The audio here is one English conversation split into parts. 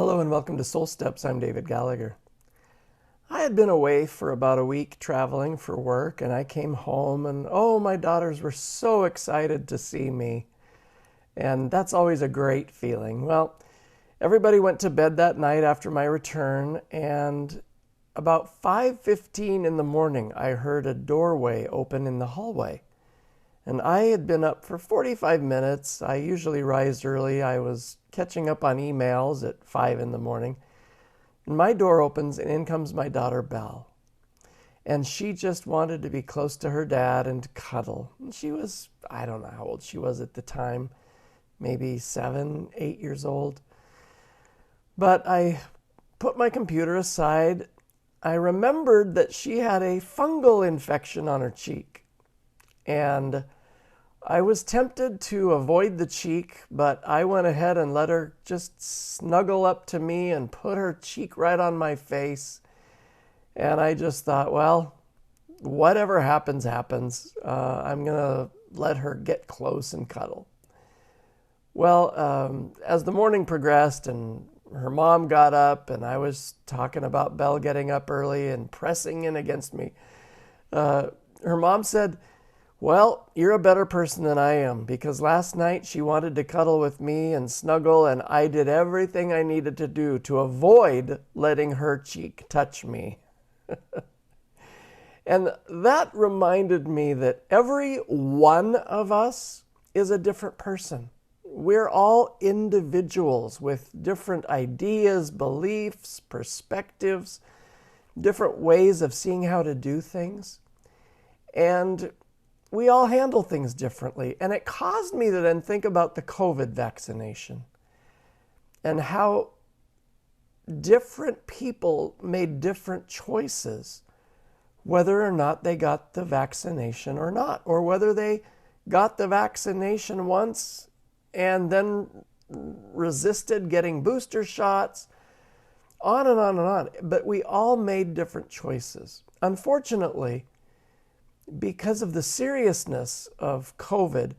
Hello and welcome to Soul Steps. I'm David Gallagher. I had been away for about a week traveling for work, and I came home and my daughters were so excited to see me. And that's always a great feeling. Well, everybody went to bed that night after my return, and about 5:15 in the morning, I heard a doorway open in the hallway. And I had been up for 45 minutes. I usually rise early. I was catching up on emails at 5 in the morning. And my door opens and in comes my daughter, Belle. And she just wanted to be close to her dad and cuddle. And she was, I don't know how old she was at the time, maybe 7, 8 years old. But I put my computer aside. I remembered that she had a fungal infection on her cheek. And I was tempted to avoid the cheek, but I went ahead and let her just snuggle up to me and put her cheek right on my face. And I just thought, well, whatever happens, happens. I'm going to let her get close and cuddle. Well, as the morning progressed and her mom got up and I was talking about Belle getting up early and pressing in against me, her mom said, "Well, you're a better person than I am, because last night she wanted to cuddle with me and snuggle, and I did everything I needed to do to avoid letting her cheek touch me." And that reminded me that every one of us is a different person. We're all individuals with different ideas, beliefs, perspectives, different ways of seeing how to do things. And we all handle things differently. And it caused me to then think about the COVID vaccination and how different people made different choices, whether or not they got the vaccination or not, or whether they got the vaccination once and then resisted getting booster shots, on and on and on. But we all made different choices. Unfortunately, because of the seriousness of COVID,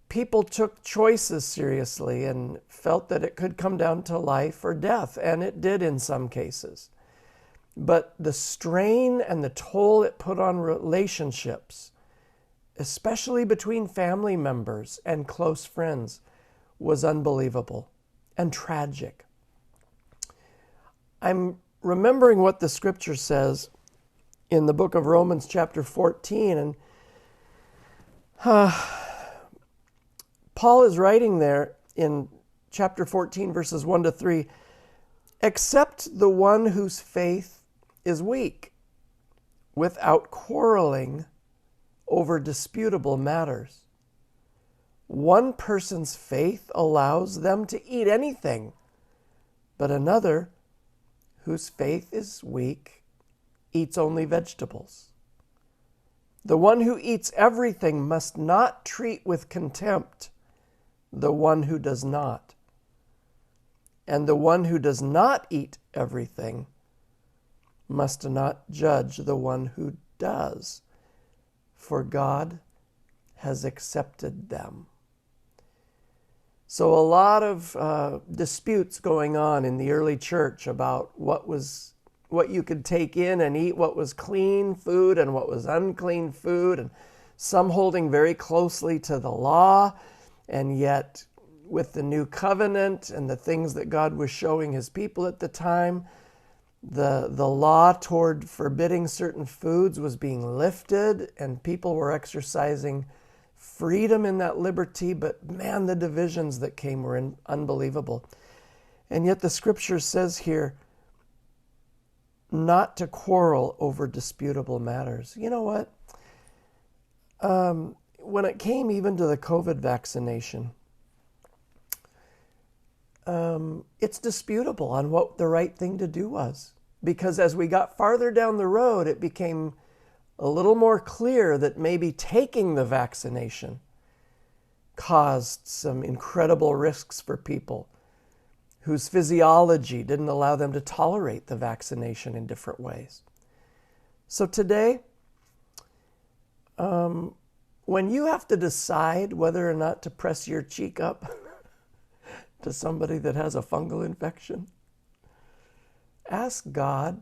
people took choices seriously and felt that it could come down to life or death, and it did in some cases. But the strain and the toll it put on relationships, especially between family members and close friends, was unbelievable and tragic. I'm remembering what the scripture says in the book of Romans chapter 14, and Paul is writing there in chapter 14 verses 1 to 3, "Except the one whose faith is weak, without quarreling over disputable matters. One person's faith allows them to eat anything, but another, whose faith is weak, eats only vegetables. The one who eats everything must not treat with contempt the one who does not. And the one who does not eat everything must not judge the one who does, for God has accepted them." So a lot of disputes going on in the early church about what you could take in and eat, what was clean food and what was unclean food, and some holding very closely to the law, and yet with the new covenant and the things that God was showing his people at the time, the law toward forbidding certain foods was being lifted and people were exercising freedom in that liberty. But man, the divisions that came were unbelievable. And yet the scripture says here, not to quarrel over disputable matters. You know what? When it came even to the COVID vaccination, it's disputable on what the right thing to do was. Because as we got farther down the road, it became a little more clear that maybe taking the vaccination caused some incredible risks for people whose physiology didn't allow them to tolerate the vaccination in different ways. So today, when you have to decide whether or not to press your cheek up to somebody that has a fungal infection. Ask God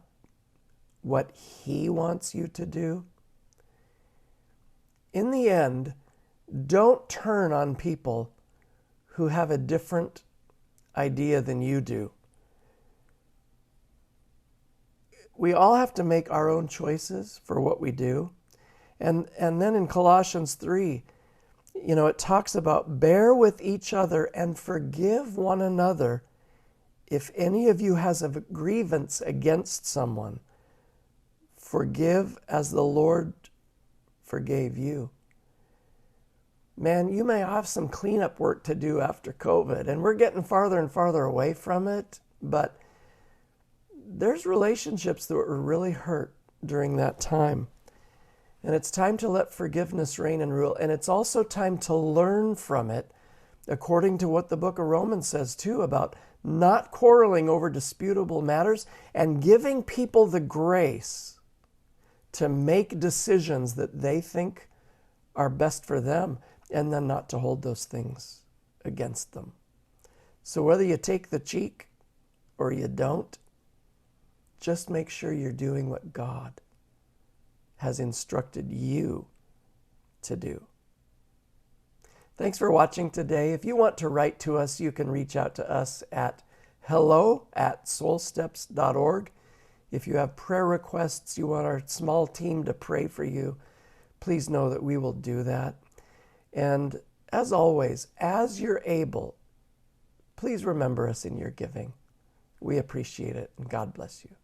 what He wants you to do. In the end, don't turn on people who have a different idea than you do. We all have to make our own choices for what we do. And then in Colossians 3, it talks about bear with each other and forgive one another if any of you has a grievance against someone. Forgive as the Lord forgave you. Man, you may have some cleanup work to do after COVID, and we're getting farther and farther away from it, but there's relationships that were really hurt during that time. And it's time to let forgiveness reign and rule. And it's also time to learn from it, according to what the book of Romans says too, about not quarreling over disputable matters and giving people the grace to make decisions that they think are best for them, and then not to hold those things against them. So whether you take the cheek or you don't, just make sure you're doing what God has instructed you to do. Thanks for watching today. If you want to write to us, you can reach out to us at hello@soulsteps.org. If you have prayer requests, you want our small team to pray for you, please know that we will do that. And as always, as you're able, please remember us in your giving. We appreciate it, and God bless you.